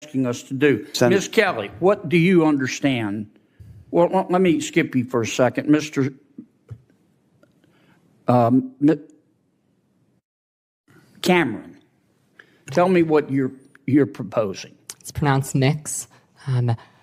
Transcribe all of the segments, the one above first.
asking us to do. Senator, Ms. Kelly, what do you understand? Well, let me skip you for a second. Mr. Cameron, tell me what you're proposing. It's pronounced mix.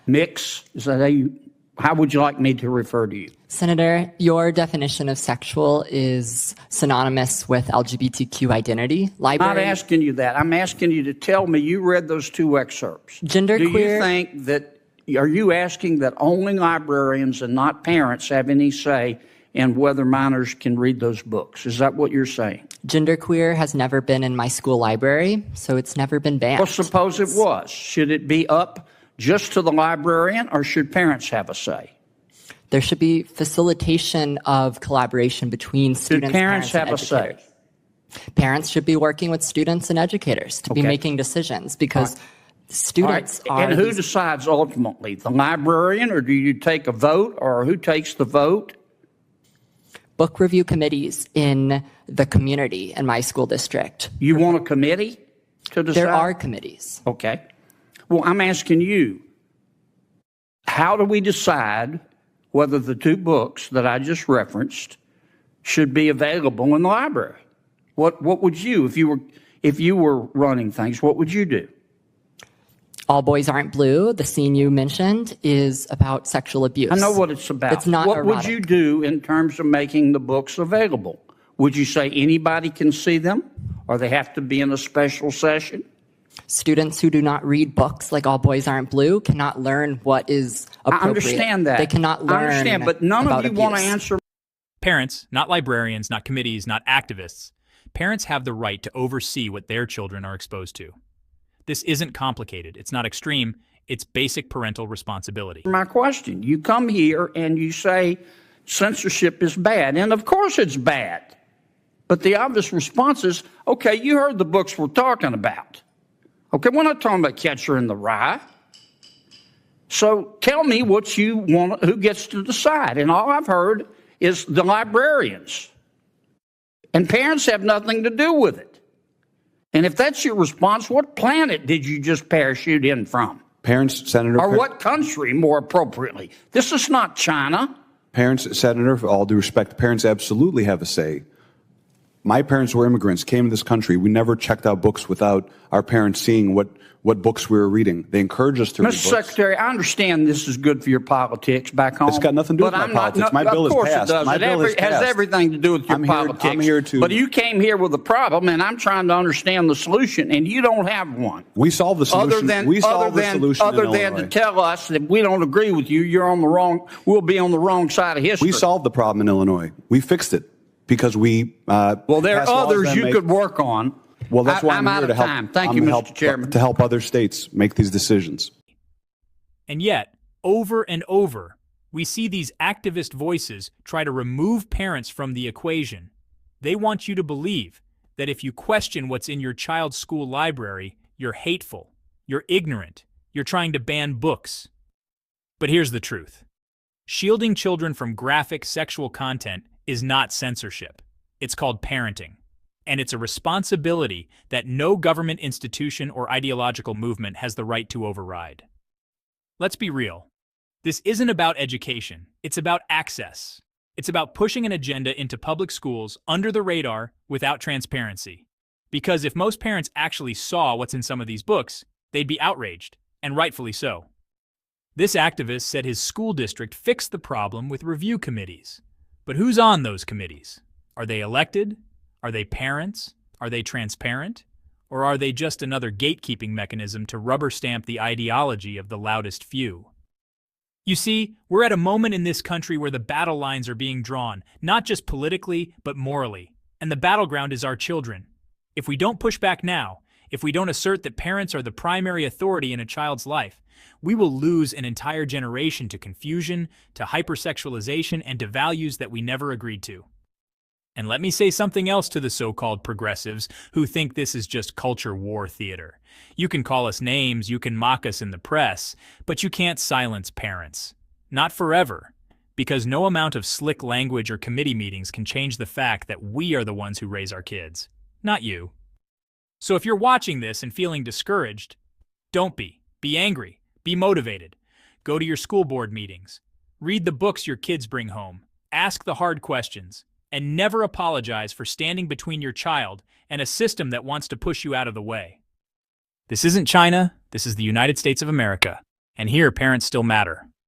Mix? Is that how would you like me to refer to you? Senator, your definition of sexual is synonymous with LGBTQ identity. I'm not asking you that. I'm asking you to tell me you read those two excerpts. Genderqueer. Do you think that, are you asking that only librarians and not parents have any say in whether minors can read those books? Is that what you're saying? Genderqueer has never been in my school library, so it's never been banned. Well, suppose it was. Should it be up just to the librarian, or should parents have a say? There should be facilitation of collaboration between students, parents have and a say? Parents should be working with students and educators to be making decisions, because students are... And who decides ultimately? The librarian, or do you take a vote, or who takes the vote? Book review committees in the community in my school district. You want a committee to decide? There are committees. Okay. Well, I'm asking you, how do we decide whether the two books that I just referenced should be available in the library? What would you, if you were running things, what would you do? All Boys Aren't Blue, the scene you mentioned, is about sexual abuse. I know what it's about. It's not What erotic. would you do in terms of making the books available? Would you say anybody can see them, or they have to be in a special session? Students who do not read books like All Boys Aren't Blue cannot learn what is appropriate. I understand that. They cannot learn. I understand, but none of you abuse. want to answer. Parents, not librarians, not committees, not activists. Parents have the right to oversee what their children are exposed to. This isn't complicated. It's not extreme. It's basic parental responsibility. My question, you come here and you say censorship is bad, and of course it's bad. But the obvious response is, okay, you heard the books we're talking about. Okay, we're not talking about Catcher in the Rye. So tell me what you want, who gets to decide. And all I've heard is the librarians. And parents have nothing to do with it. And if that's your response, what planet did you just parachute in from? Parents, Senator... Or what country, more appropriately? This is not China. Parents, Senator, for all due respect, parents absolutely have a say. My parents were immigrants, came to this country. We never checked out books without our parents seeing what books we were reading. They encouraged us to read books. Mr. Secretary, I understand this is good for your politics back home. It's got nothing to do with my politics. My bill is passed. Of course it does. It has everything to do with your politics. I'm here to... But you came here with a problem, and I'm trying to understand the solution, and you don't have one. We solved the solution. Other than to tell us that we don't agree with you, we'll be on the wrong side of history. We solved the problem in Illinois. We fixed it. Because we well, there are others you could work on. Well, that's why I'm out here of to help. time. Thank you, Mr. Chairman. To help other states make these decisions. And yet, over and over, we see these activist voices try to remove parents from the equation. They want you to believe that if you question what's in your child's school library, you're hateful, you're ignorant, you're trying to ban books. But here's the truth. Shielding children from graphic sexual content is not censorship. It's called parenting. And it's a responsibility that no government institution or ideological movement has the right to override. Let's be real. This isn't about education. It's about access. It's about pushing an agenda into public schools under the radar without transparency. Because if most parents actually saw what's in some of these books, they'd be outraged, and rightfully so. This activist said his school district fixed the problem with review committees. But who's on those committees? Are they elected? Are they parents? Are they transparent? Or are they just another gatekeeping mechanism to rubber stamp the ideology of the loudest few? You see, we're at a moment in this country where the battle lines are being drawn, not just politically, but morally. And the battleground is our children. If we don't push back now, if we don't assert that parents are the primary authority in a child's life, we will lose an entire generation to confusion, to hypersexualization, and to values that we never agreed to. And let me say something else to the so-called progressives who think this is just culture war theater. You can call us names, you can mock us in the press, but you can't silence parents. Not forever, because no amount of slick language or committee meetings can change the fact that we are the ones who raise our kids, not you. So if you're watching this and feeling discouraged, don't be. Be angry. Be motivated. Go to your school board meetings. Read the books your kids bring home. Ask the hard questions. And never apologize for standing between your child and a system that wants to push you out of the way. This isn't China. This is the United States of America. And here, parents still matter.